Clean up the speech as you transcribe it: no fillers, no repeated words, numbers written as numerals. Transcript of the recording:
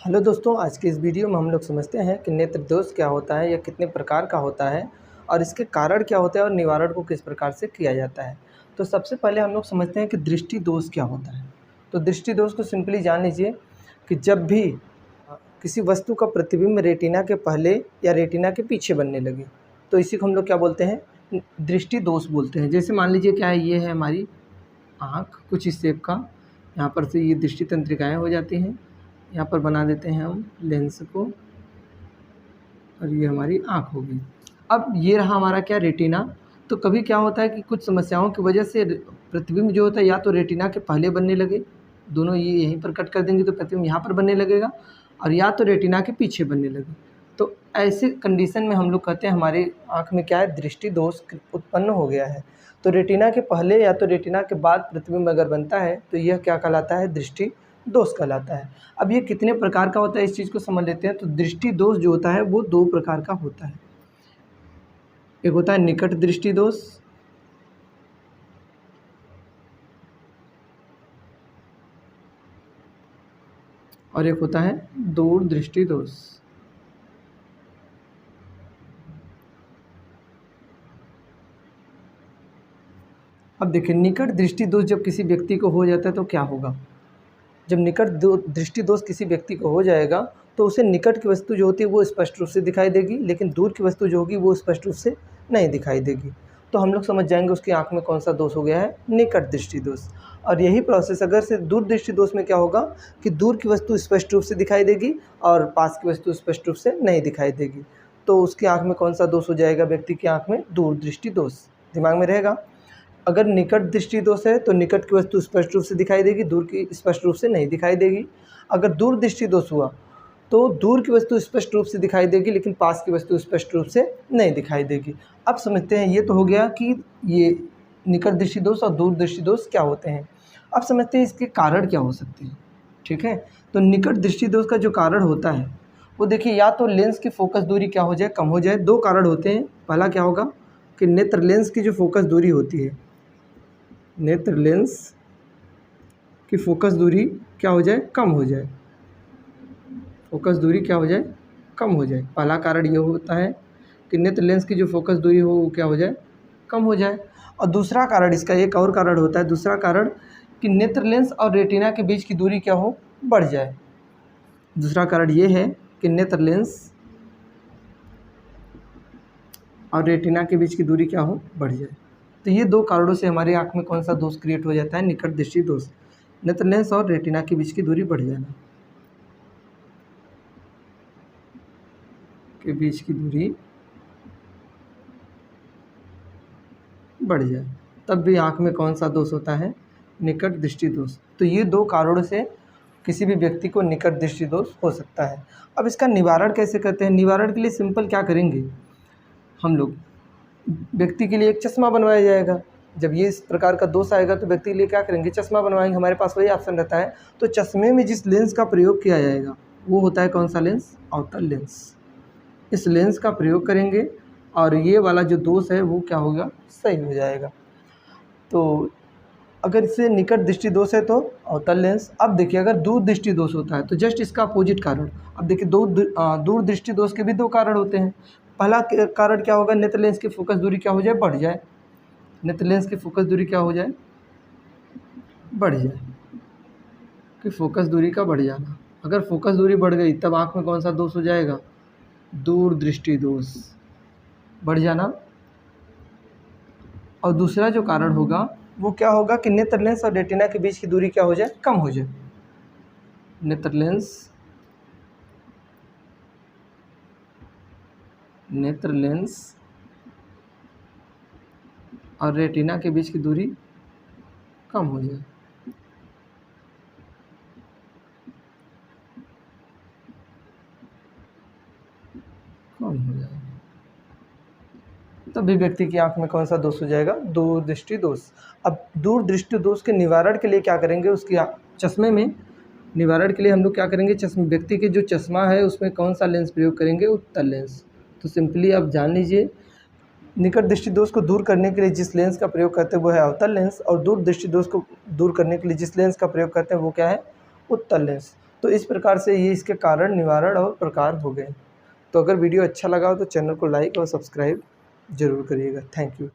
Hello दोस्तों, आज के इस वीडियो में हम लोग समझते हैं कि नेत्र दोष क्या होता है या कितने प्रकार का होता है और इसके कारण क्या होता है और निवारण को किस प्रकार से किया जाता है। तो सबसे पहले हम लोग समझते हैं कि दृष्टि दोष क्या होता है। तो दृष्टि दोष को सिंपली जान लीजिए कि जब भी किसी वस्तु का प्रतिबिंब रेटिना के पहले या रेटिना के पीछे बनने लगे तो इसी को हम लोग क्या बोलते हैं, दृष्टि दोष बोलते हैं। जैसे मान लीजिए क्या है, ये है हमारी आँख कुछ इस शेप का, यहाँ पर से ये दृष्टि तंत्रिकाएँ हो जाती हैं, यहाँ पर बना देते हैं हम लेंस को और ये हमारी आँख हो गई। अब ये रहा हमारा क्या, रेटिना। तो कभी क्या होता है कि कुछ समस्याओं की वजह से प्रतिबिंब जो होता है या तो रेटिना के पहले बनने लगे, दोनों ये यहीं पर कट कर देंगे तो प्रतिबिंब यहाँ पर बनने लगेगा, और या तो रेटिना के पीछे बनने लगे। तो ऐसे कंडीशन में हम लोग कहते हैं हमारी आँख में क्या है, दृष्टि दोष उत्पन्न हो गया है। तो रेटिना के पहले या तो रेटिना के बाद प्रतिबिंब अगर बनता है तो यह क्या कहलाता है, दृष्टि दोष कहलाता है। अब ये कितने प्रकार का होता है इस चीज़ को समझ लेते हैं। तो दृष्टि दोष जो होता है वो दो प्रकार का होता है। एक होता है निकट दृष्टि दोष और एक होता है दूर दृष्टि दोष। अब देखिए, निकट दृष्टि दोष जब किसी व्यक्ति को हो जाता है तो क्या होगा। जब निकट दृष्टि दोष किसी व्यक्ति को हो जाएगा तो उसे निकट की वस्तु जो होती है वो स्पष्ट रूप से दिखाई देगी, लेकिन दूर की वस्तु जो होगी वो स्पष्ट रूप से नहीं दिखाई देगी। तो हम लोग समझ जाएंगे उसकी आंख में कौन सा दोष हो गया है, निकट दृष्टि दोष। और यही प्रोसेस अगर से दूर दृष्टि दोष में क्या होगा कि दूर की वस्तु स्पष्ट रूप से दिखाई देगी और पास की वस्तु स्पष्ट रूप से नहीं दिखाई देगी। तो उसकी आँख में कौन सा दोष हो जाएगा, व्यक्ति की आँख में दूर दृष्टि दोष। दिमाग में रहेगा। अगर निकट दृष्टि दोष है तो निकट की वस्तु स्पष्ट रूप से दिखाई देगी, दूर की स्पष्ट रूप से नहीं दिखाई देगी। अगर दूर दृष्टि दोष हुआ तो दूर की वस्तु स्पष्ट रूप से दिखाई देगी लेकिन पास की वस्तु स्पष्ट रूप से नहीं दिखाई देगी। अब समझते हैं, ये तो हो गया कि ये निकट दृष्टि दोष और दूर दृष्टि दोष क्या होते हैं। अब समझते हैं इसके कारण क्या हो सकते हैं। ठीक है, तो निकट दृष्टि दोष का जो कारण होता है वो देखिए, या तो लेंस की फोकस दूरी क्या हो जाए, कम हो जाए। दो कारण होते हैं। पहला क्या होगा कि नेत्र लेंस की जो फोकस दूरी होती है, नेत्र लेंस की फोकस दूरी क्या हो जाए, कम हो जाए। फोकस दूरी क्या हो जाए, कम हो जाए। पहला कारण ये होता है कि नेत्र लेंस की जो फोकस दूरी हो वो क्या हो जाए, कम हो जाए। और दूसरा कारण, इसका एक और कारण होता है, दूसरा कारण कि नेत्र लेंस और रेटिना के बीच की दूरी क्या हो, बढ़ जाए। दूसरा कारण ये है कि नेत्र लेंस और रेटिना के बीच की दूरी क्या हो, बढ़ जाए। तो ये दो कारणों से हमारी आँख में कौन सा दोष क्रिएट हो जाता है, निकट दृष्टि दोष। नेत्र लेंस और रेटिना के बीच की दूरी बढ़ जाना, के बीच की दूरी बढ़ जाए, तब भी आँख में कौन सा दोष होता है, निकट दृष्टि दोष। तो ये दो कारणों से किसी भी व्यक्ति को निकट दृष्टि दोष हो सकता है। अब इसका निवारण कैसे करते हैं। निवारण के लिए सिंपल क्या करेंगे हम लोग, व्यक्ति के लिए एक चश्मा बनवाया जाएगा। जब ये इस प्रकार का दोष आएगा तो व्यक्ति के लिए क्या करेंगे, चश्मा बनवाएंगे। हमारे पास वही ऑप्शन रहता है। तो चश्मे में जिस लेंस का प्रयोग किया जाएगा वो होता है कौन सा लेंस, अवतल लेंस। इस लेंस का प्रयोग करेंगे और ये वाला जो दोष है वो क्या होगा, सही हो जाएगा। तो अगर इससे निकट दृष्टि दोष है तो अवतल लेंस। अब देखिए, अगर दूर दृष्टि दोष होता है तो जस्ट इसका अपोजिट कारण। अब देखिए, दूर दृष्टि दोष के भी दो कारण होते हैं। पहला कारण क्या होगा, नेत्र लेंस की फोकस दूरी क्या हो जाए, बढ़ जाए। नेत्र लेंस की फोकस दूरी क्या हो जाए, बढ़ जाए, कि फोकस दूरी का बढ़ जाना। अगर फोकस दूरी बढ़ गई तब आँख में कौन सा दोष हो जाएगा, दूर दृष्टि दोष, बढ़ जाना। और दूसरा जो कारण होगा वो क्या होगा कि नेत्र लेंस और रेटिना के बीच की दूरी क्या हो जाए, कम हो जाए। नेत्र लेंस और रेटिना के बीच की दूरी कम हो जाए। कम हो जाए, तभी व्यक्ति की आंख में कौन सा दोष हो जाएगा, दूर दृष्टि दोष। अब दूर दृष्टि दोष के निवारण के लिए क्या करेंगे, उसकी चश्मे में निवारण के लिए हम लोग क्या करेंगे, व्यक्ति के जो चश्मा है उसमें कौन सा लेंस प्रयोग करेंगे, उत्तल लेंस। तो सिंपली आप जान लीजिए, निकट दृष्टि दोष को दूर करने के लिए जिस लेंस का प्रयोग करते हैं वो है अवतल लेंस, और दूर दृष्टि दोष को दूर करने के लिए जिस लेंस का प्रयोग करते हैं वो क्या है, उत्तल लेंस। तो इस प्रकार से ये इसके कारण, निवारण और प्रकार हो गए। तो अगर वीडियो अच्छा लगा हो तो चैनल को लाइक और सब्सक्राइब ज़रूर करिएगा। Thank you.